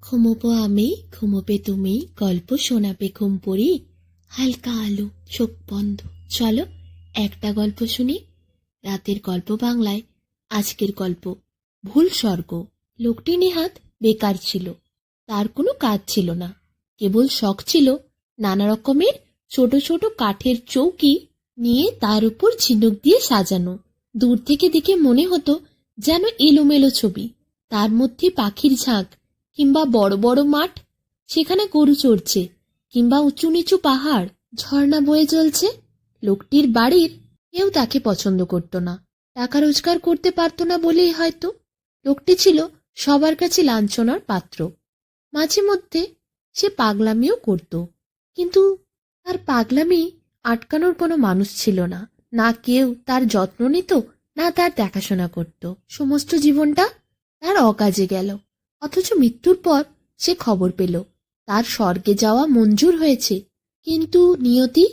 ঘুমোবো আমি, ঘুমোবে তুমি, গল্প শোনাবে ঘুম পড়ি। হালকা আলো, চোখ বন্ধ, চলো একটা গল্প শুনি। রাতের গল্প বাংলায়। আজকের গল্প ভুল স্বর্গ। লোকটি নেহাত বেকার ছিল। তার কোনো কাজ ছিল না, কেবল শখ ছিল নানা রকমের ছোট ছোট কাঠের চৌকি নিয়ে তার উপর ঝিনুক দিয়ে সাজানো। দূর থেকে দেখে মনে হতো যেন এলোমেলো ছবি, তার মধ্যে পাখির ঝাঁক, কিংবা বড় বড় মাঠ, সেখানে গরু চড়ছে, কিংবা উঁচু নিচু পাহাড়, ঝর্ণা বয়ে চলছে। লোকটির বাড়ির কেউ তাকে পছন্দ করত না, টাকা রোজগার করতে পারত না বলেই হয়তো। লোকটি ছিল সবার কাছে লাঞ্ছনার পাত্র। মাঝে মধ্যে সে পাগলামিও করত, কিন্তু তার পাগলামি আটকানোর কোনো মানুষ ছিল না। না কেউ তার যত্ন নিত, না তার দেখাশোনা করত। সমস্ত জীবনটা তার অকাজে গেল। অথচ মৃত্যুর পর সে খবর পেল তার স্বর্গে যাওয়া মঞ্জুর হয়েছে। কিন্তু নিয়তি,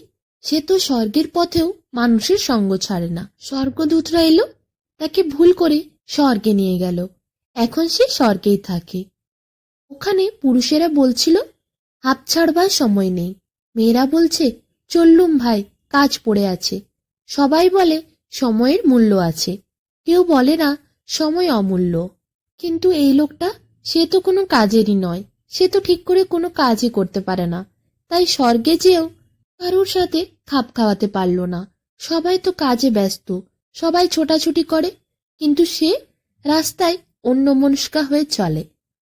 সে তো স্বর্গের পথেও মানুষের সঙ্গ ছাড়ে না। স্বর্গদূতরা এলো, তাকে ভুল করে স্বর্গে নিয়ে গেল। এখন সে স্বর্গেই থাকে। ওখানে পুরুষেরা বলছিল হাঁপ ছাড়বার সময় নেই, মেয়েরা বলছে চললুম ভাই, কাজ পড়ে আছে। সবাই বলে সময়ের মূল্য আছে, কেউ বলে না সময় অমূল্য। কিন্তু এই লোকটা, সে তো কোনো কাজেরই নয়, সে তো ঠিক করে কোনো কাজই করতে পারে না। তাই স্বর্গে যেও কারোর সাথে খাপ খাওয়াতে পারল না। সবাই তো কাজে ব্যস্ত, সবাই ছোটাছুটি করে, কিন্তু সে রাস্তায় অন্যমনস্কা হয়ে চলে,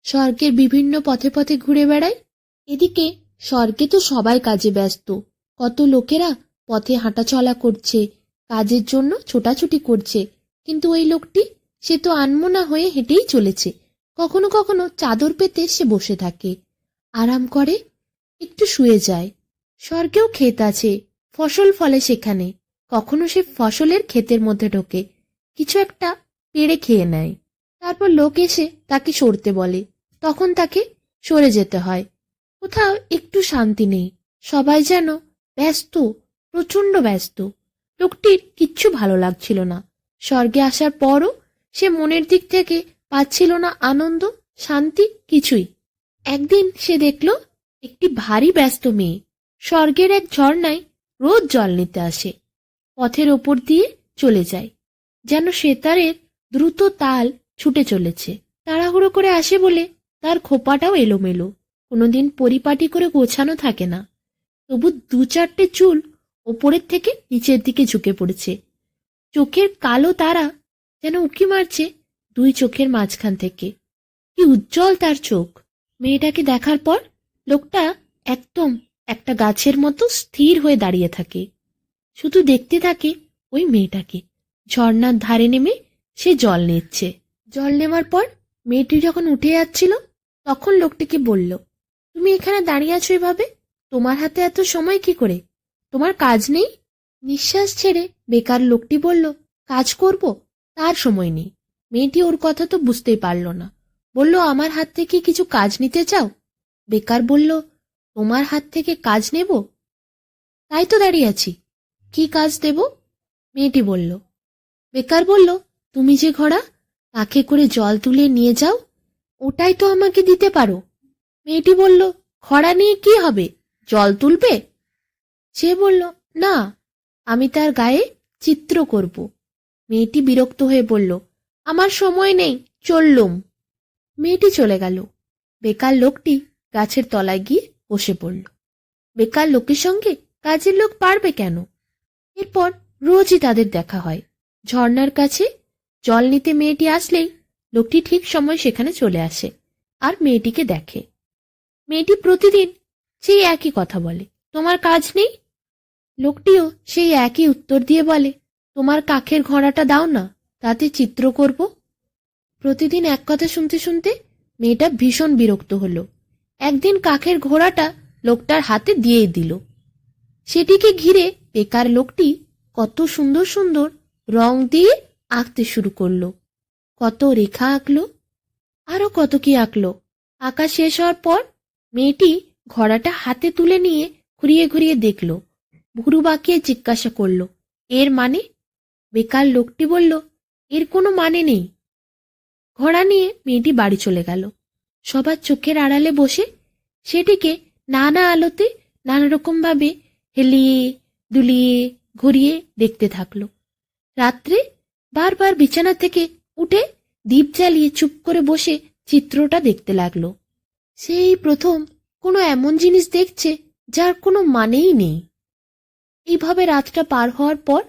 স্বর্গের বিভিন্ন পথে পথে ঘুরে বেড়ায়। এদিকে স্বর্গে তো সবাই কাজে ব্যস্ত, কত লোকেরা পথে হাঁটা চলা করছে, কাজের জন্য ছোটাছুটি করছে। কিন্তু ওই লোকটি, সে তো আনমনা হয়ে হেঁটেই চলেছে। কখনো কখনো চাদর পেতে সে বসে থাকে, আরাম করে, একটু শুয়ে যায়। স্বর্গেও ক্ষেত আছে, ফসল ফলে সেখানে। কখনো সে ফসলের ক্ষেতের মধ্যে ঢোকে, কিছু একটা পেড়ে খেয়ে নেয়। তারপর লোক এসে তাকে সরতে বলে, তখন তাকে সরে যেতে হয়। কোথাও একটু শান্তি নেই, সবাই যেন ব্যস্ত, প্রচন্ড ব্যস্ত। লোকটির কিচ্ছু ভালো লাগছিল না। স্বর্গে আসার পরও সে মনের দিক থেকে পাচ্ছিল না আনন্দ, শান্তি, কিছুই। একদিন সে দেখল একটি ভারী ব্যস্ত মেয়ে স্বর্গের এক ঝর্ণায় রোজ জল নিতে আসে। পথের ওপর দিয়ে চলে যায়, যেন সেতারের দ্রুত তাল ছুটে চলেছে। তাড়াহুড়ো করে আসে বলে তার খোপাটাও এলোমেলো, কোনোদিন পরিপাটি করে গোছানো থাকে না। তবু দু চারটে চুল ওপরের থেকে নিচের দিকে ঝুঁকে পড়েছে। চোখের কালো তারা যেন উঁকি মারছে দুই চোখের মাঝখান থেকে। কি উজ্জ্বল তার চোখ! মেয়েটাকে দেখার পর লোকটা একদম একটা গাছের মতো স্থির হয়ে দাঁড়িয়ে থাকে, শুধু দেখতে থাকে ওই মেয়েটাকে। ঝর্ণার ধারে নেমে সে জল নিচ্ছে। জল নেওয়ার পর মেয়েটি যখন উঠে যাচ্ছিল, তখন লোকটিকে বলল, তুমি এখানে দাঁড়িয়ে আছো এভাবে, তোমার হাতে এত সময় কি করে? তোমার কাজ নেই? নিঃশ্বাস ছেড়ে বেকার লোকটি বলল, কাজ করব, তার সময় নেই। মেয়েটি ওর কথা তো বুঝতেই পারল না, বলল, আমার হাত থেকে কিছু কাজ নিতে চাও? বেকার বলল, তোমার হাত থেকে কাজ নেব? তাই তো দাঁড়িয়ে আছি, কি কাজ দেব? মেয়েটি বলল। বেকার বলল, তুমি যে ঘোড়া, কাঁখে করে জল তুলে নিয়ে যাও, ওটাই তো আমাকে দিতে পারো। মেয়েটি বলল, ঘোড়া নিয়ে কি হবে, জল তুলবে? সে বলল, না, আমি তার গায়ে চিত্র করব। মেয়েটি বিরক্ত হয়ে বলল, আমার সময় নেই, চললুম। মেয়েটি চলে গেল। বেকার লোকটি গাছের তলায় গিয়ে বসে পড়ল। বেকার লোকের সঙ্গে কাজের লোক পারবে কেন? এরপর রোজই তাদের দেখা হয়। ঝর্ণার কাছে জল নিতে মেয়েটি আসলেই লোকটি ঠিক সময় সেখানে চলে আসে আর মেয়েটিকে দেখে। মেয়েটি প্রতিদিন সেই একই কথা বলে, তোমার কাজ নেই? লোকটিও সেই একই উত্তর দিয়ে বলে, তোমার কাখের ঘোড়াটা দাও না, তাতে চিত্র করব। প্রতিদিন এক কথা শুনতে শুনতে মেয়েটা ভীষণ বিরক্ত হলো। একদিন কাখের ঘোড়াটা লোকটার হাতে দিয়ে দিল। সেটিকে ঘিরে বেকার লোকটি কত সুন্দর সুন্দর রং দিয়ে আঁকতে শুরু করলো। কত রেখা আঁকলো, আরো কত কি আঁকলো। আঁকা শেষ হওয়ার পর মেয়েটি ঘোড়াটা হাতে তুলে নিয়ে ঘুরিয়ে ঘুরিয়ে দেখল, ভুরু বাঁকিয়ে জিজ্ঞাসা করল, এর মানে? বেকার লোকটি বলল, এর কোনো মানে নেই। ঘোড়া নিয়ে মেয়েটি বাড়ি চলে গেল। সবার চোখের আড়ালে বসে সেটিকে নানা আলোতে নানা রকম ভাবে হেলিয়ে দুলিয়ে ঘুরিয়ে দেখতে থাকলো। রাত্রে বারবার বিছানা থেকে উঠে দীপ জ্বালিয়ে চুপ করে বসে চিত্রটা দেখতে লাগলো। সেই প্রথম কোনো এমন জিনিস দেখছে যার কোনো মানেই নেই। এইভাবে রাতটা পার হওয়ার পর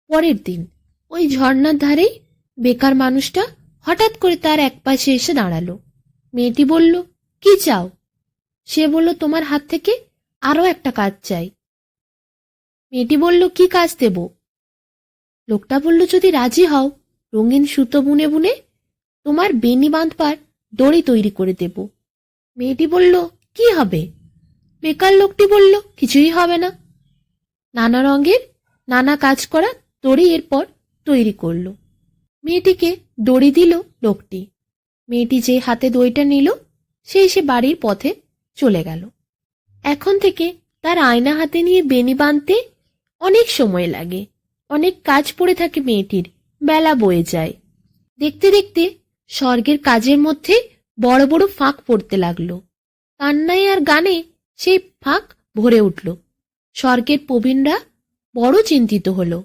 পরের দিন ওই ঝর্ণার ধারেই বেকার মানুষটা হঠাৎ করে তার একপাশে এসে দাঁড়ালো। মেয়েটি বলল, কি চাও? সে বলল, তোমার হাত থেকে আরো একটা কাজ চাই। মেয়েটি বলল, কি কাজ দেব? লোকটা বলল, যদি রাজি হও রঙিন সুতো বুনে বুনে তোমার বেনি বাঁধবার দড়ি তৈরি করে দেব। মেয়েটি বলল, কি হবে? বেকার লোকটি বলল, কিছুই হবে না। নানা রঙের নানা কাজ করা দড়ি এরপর তৈরি করল। মেয়েটিকে দড়ি দিল লোকটি। মেয়েটি যে হাতে দড়িটা নিল সে বাড়ির পথে চলে গেল। এখন থেকে তার আয়না হাতে নিয়ে বেনি বাঁধতে অনেক সময় লাগে, অনেক কাজ পড়ে থাকে মেয়েটির, বেলা বয়ে যায়। দেখতে দেখতে স্বর্গের কাজের মধ্যে বড় বড় ফাঁক পড়তে লাগলো। কান্নায় আর গানে সেই ফাঁক ভরে উঠল। স্বর্গের প্রবীণরা বড় চিন্তিত হলো।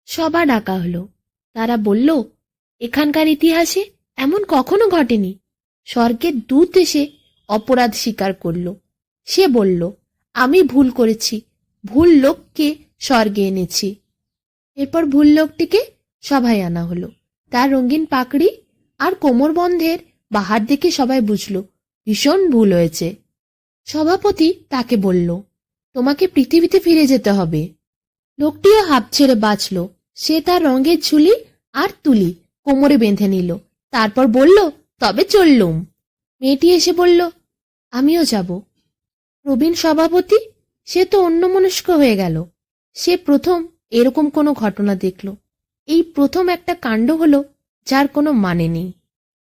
সভা ডাকা হলো। তারা বলল, এখানকার ইতিহাসে এমন কখনো ঘটেনি। স্বর্গের দূত এসে অপরাধ স্বীকার করল। সে বলল, আমি ভুল করেছি, ভুল লোককে স্বর্গে এনেছি। এরপর ভুল লোকটিকে সভায় আনা হলো। তার রঙিন পাকড়ি আর কোমরবন্ধের বাহার দেখে সবাই বুঝল ভীষণ ভুল হয়েছে। সভাপতি তাকে বলল, তোমাকে পৃথিবীতে ফিরে যেতে হবে। লোকটিও হাঁপ ছেড়ে বাঁচল। সে তার রঙের ঝুলি আর তুলি কোমরে বেঁধে নিল। তারপর বলল, তবে চললুম। মেয়েটি এসে বলল, আমিও যাব। প্রবীণ সভাপতি সে তো অন্যমনস্ক হয়ে গেল। সে প্রথম এরকম কোনো ঘটনা দেখল। এই প্রথম একটা কাণ্ড হলো যার কোনো মানে নেই।